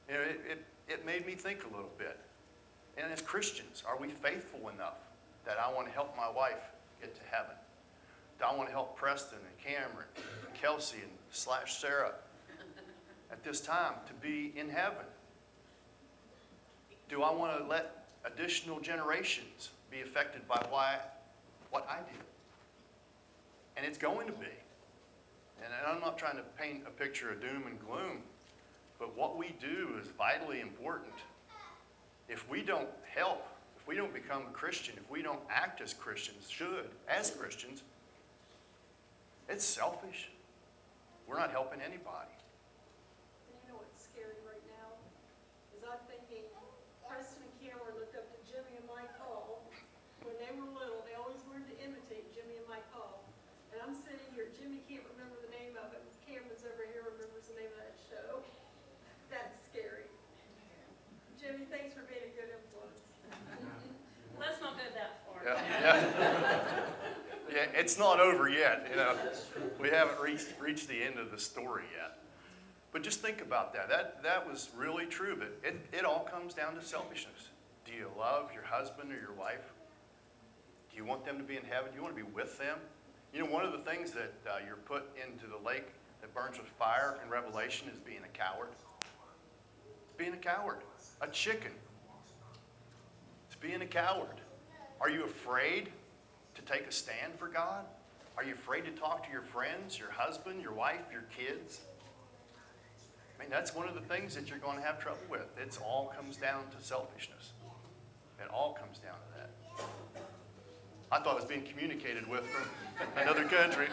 You know, it made me think a little bit. And as Christians, are we faithful enough that I want to help my wife get to heaven? Do I want to help Preston and Cameron and Kelsey and / Sarah at this time to be in heaven? Do I want to let additional generations be affected by what I do? And it's going to be. And I'm not trying to paint a picture of doom and gloom, but what we do is vitally important. If we don't help, if we don't become a Christian, if we don't act as Christians, as Christians, it's selfish. We're not helping anybody. And you know what's scary right now? Is I'm thinking Preston and Cameron looked up to Jimmy and Mike Hall. When they were little, they always wanted to imitate Jimmy and Mike Hall. And I'm sitting here, Jimmy can't remember the name of it. Cameron's over here remembers the name of that show. That's scary. Jimmy, thanks for being a good influence. Let's not go that far. Yeah. Yeah, it's not over yet. You know, we haven't reached the end of the story yet. But just think about that. That was really true. But it all comes down to selfishness. Do you love your husband or your wife? Do you want them to be in heaven? Do you want to be with them? You know, one of the things that you're put into the lake that burns with fire in Revelation is being a coward. Being a coward. A chicken. It's being a coward. Are you afraid to take a stand for God? Are you afraid to talk to your friends, your husband, your wife, your kids? I mean, that's one of the things that you're going to have trouble with. It all comes down to selfishness. It all comes down to that. I thought it was being communicated with from another country.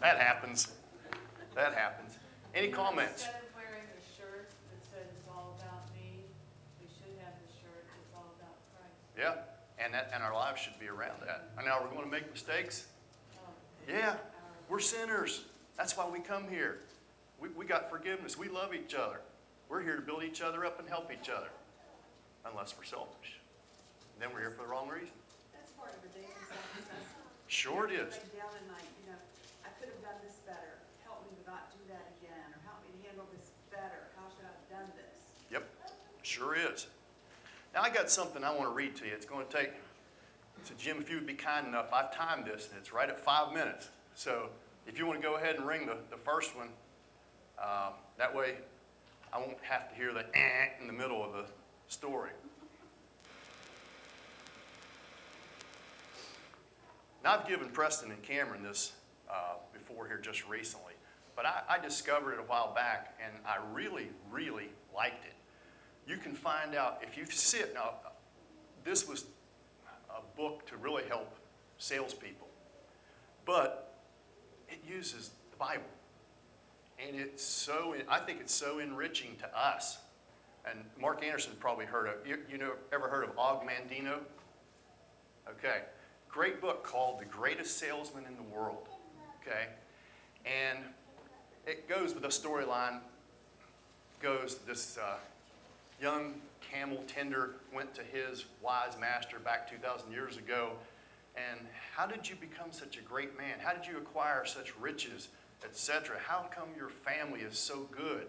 That happens. That happens. Any comments? Instead of wearing a shirt that says it's all about me, we should have the shirt that's all about Christ. Yeah. And our lives should be around that. And now we're going to make mistakes. Yeah, we're sinners. That's why we come here. We got forgiveness. We love each other. We're here to build each other up and help each other. Unless we're selfish. And then we're here for the wrong reason. That's part of the daily self-assessment. Sure it is. Lay down at night, I could have done this better. Help me to not do that again. Or help me to handle this better. How should I have done this? Yep, sure is. Now I got something I want to read to you. It's going to take, so Jim, if you would be kind enough, I've timed this and it's right at 5 minutes. So if you want to go ahead and ring the first one, that way I won't have to hear the in the middle of the story. Now I've given Preston and Cameron this before here just recently, but I discovered it a while back and I really, really liked it. You can find out if you sit. Now, this was a book to really help salespeople, but it uses the Bible, and I think it's so enriching to us. And Mark Anderson probably heard of. Ever heard of Og Mandino? Okay, great book called The Greatest Salesman in the World. Okay, and it goes with a storyline. Goes this. Young camel tender went to his wise master back 2,000 years ago. And how did you become such a great man? How did you acquire such riches, etc.? How come your family is so good?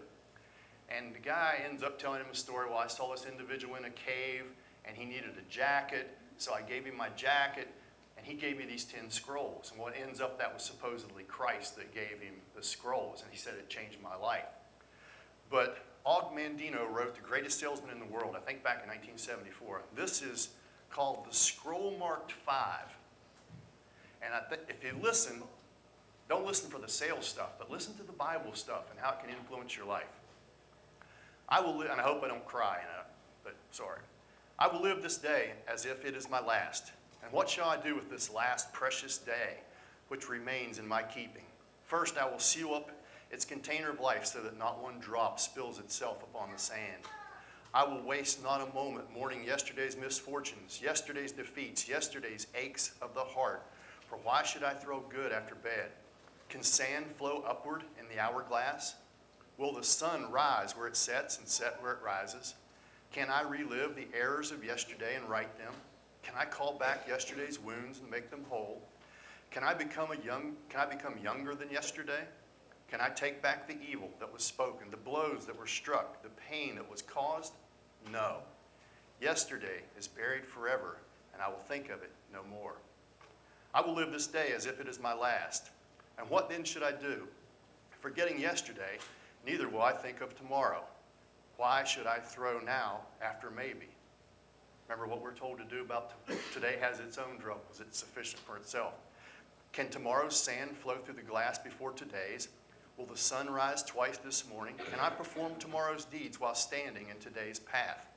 And the guy ends up telling him a story. Well, I saw this individual in a cave and he needed a jacket. So I gave him my jacket and he gave me these 10 scrolls. And what ends up, that was supposedly Christ that gave him the scrolls. And he said it changed my life. But Og Mandino wrote The Greatest Salesman in the World, I think back in 1974. This is called the Scroll Marked 5. And if you listen, don't listen for the sales stuff, but listen to the Bible stuff and how it can influence your life. I will live, and I hope I don't cry, but sorry. I will live this day as if it is my last. And what shall I do with this last precious day, which remains in my keeping? First, I will seal up its container of life so that not one drop spills itself upon the sand. I will waste not a moment mourning yesterday's misfortunes, yesterday's defeats, yesterday's aches of the heart. For why should I throw good after bad? Can sand flow upward in the hourglass? Will the sun rise where it sets and set where it rises? Can I relive the errors of yesterday and right them? Can I call back yesterday's wounds and make them whole? Can I become younger than yesterday? Can I take back the evil that was spoken, the blows that were struck, the pain that was caused? No. Yesterday is buried forever, and I will think of it no more. I will live this day as if it is my last. And what then should I do? Forgetting yesterday, neither will I think of tomorrow. Why should I throw now after maybe? Remember what we're told to do about today has its own troubles. It's sufficient for itself. Can tomorrow's sand flow through the glass before today's? Will the sun rise twice this morning? Can I perform tomorrow's deeds while standing in today's path?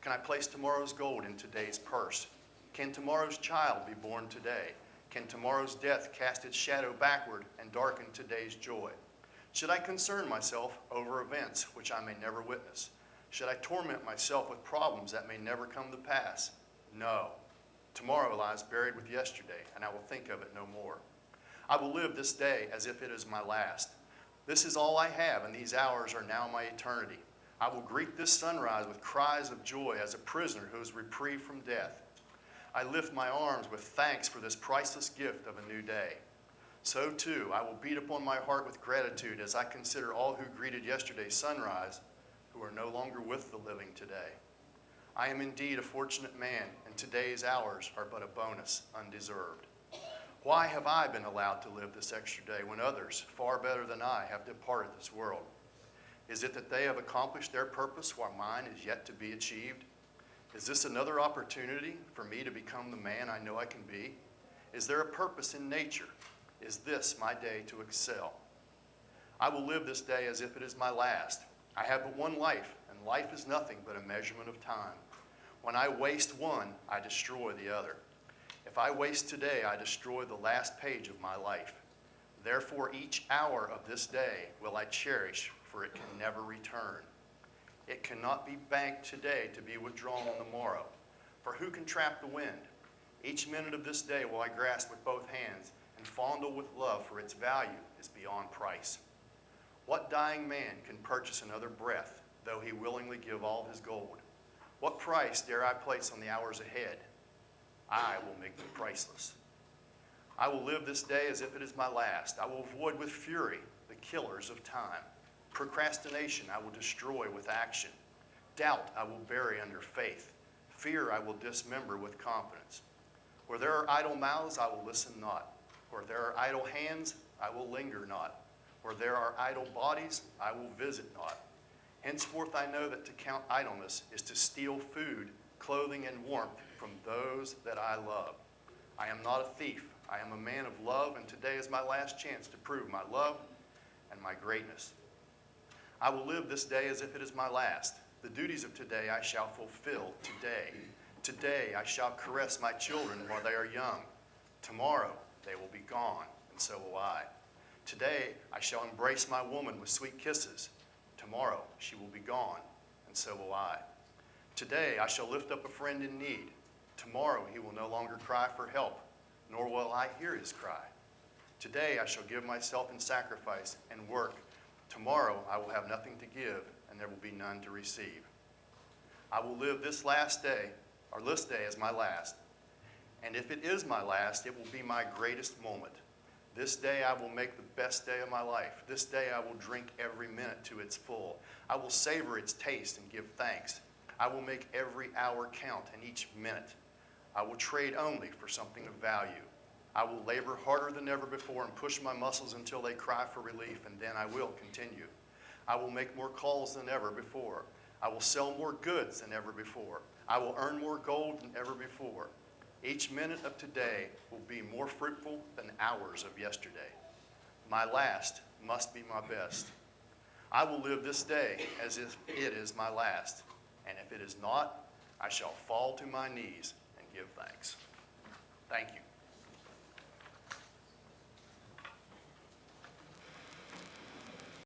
Can I place tomorrow's gold in today's purse? Can tomorrow's child be born today? Can tomorrow's death cast its shadow backward and darken today's joy? Should I concern myself over events which I may never witness? Should I torment myself with problems that may never come to pass? No. Tomorrow lies buried with yesterday, and I will think of it no more. I will live this day as if it is my last. This is all I have, and these hours are now my eternity. I will greet this sunrise with cries of joy as a prisoner who is reprieved from death. I lift my arms with thanks for this priceless gift of a new day. So too, I will beat upon my heart with gratitude as I consider all who greeted yesterday's sunrise, who are no longer with the living today. I am indeed a fortunate man, and today's hours are but a bonus, undeserved. Why have I been allowed to live this extra day when others, far better than I, have departed this world? Is it that they have accomplished their purpose while mine is yet to be achieved? Is this another opportunity for me to become the man I know I can be? Is there a purpose in nature? Is this my day to excel? I will live this day as if it is my last. I have but one life, and life is nothing but a measurement of time. When I waste one, I destroy the other. If I waste today, I destroy the last page of my life. Therefore, each hour of this day will I cherish, for it can never return. It cannot be banked today to be withdrawn on the morrow. For who can trap the wind? Each minute of this day will I grasp with both hands and fondle with love, for its value is beyond price. What dying man can purchase another breath, though he willingly give all his gold? What price dare I place on the hours ahead? I will make them priceless. I will live this day as if it is my last. I will avoid with fury the killers of time. Procrastination I will destroy with action. Doubt I will bury under faith. Fear I will dismember with confidence. Where there are idle mouths, I will listen not. Where there are idle hands, I will linger not. Where there are idle bodies, I will visit not. Henceforth I know that to count idleness is to steal food, clothing, and warmth from those that I love. I am not a thief. I am a man of love, and today is my last chance to prove my love and my greatness. I will live this day as if it is my last. The duties of today I shall fulfill today. Today I shall caress my children while they are young. Tomorrow they will be gone, and so will I. Today I shall embrace my woman with sweet kisses. Tomorrow she will be gone, and so will I. Today I shall lift up a friend in need. Tomorrow he will no longer cry for help, nor will I hear his cry. Today I shall give myself in sacrifice and work. Tomorrow I will have nothing to give, and there will be none to receive. I will live this last day, or this day as my last. And if it is my last, it will be my greatest moment. This day I will make the best day of my life. This day I will drink every minute to its full. I will savor its taste and give thanks. I will make every hour count and each minute. I will trade only for something of value. I will labor harder than ever before and push my muscles until they cry for relief, and then I will continue. I will make more calls than ever before. I will sell more goods than ever before. I will earn more gold than ever before. Each minute of today will be more fruitful than hours of yesterday. My last must be my best. I will live this day as if it is my last, and if it is not, I shall fall to my knees and give thanks.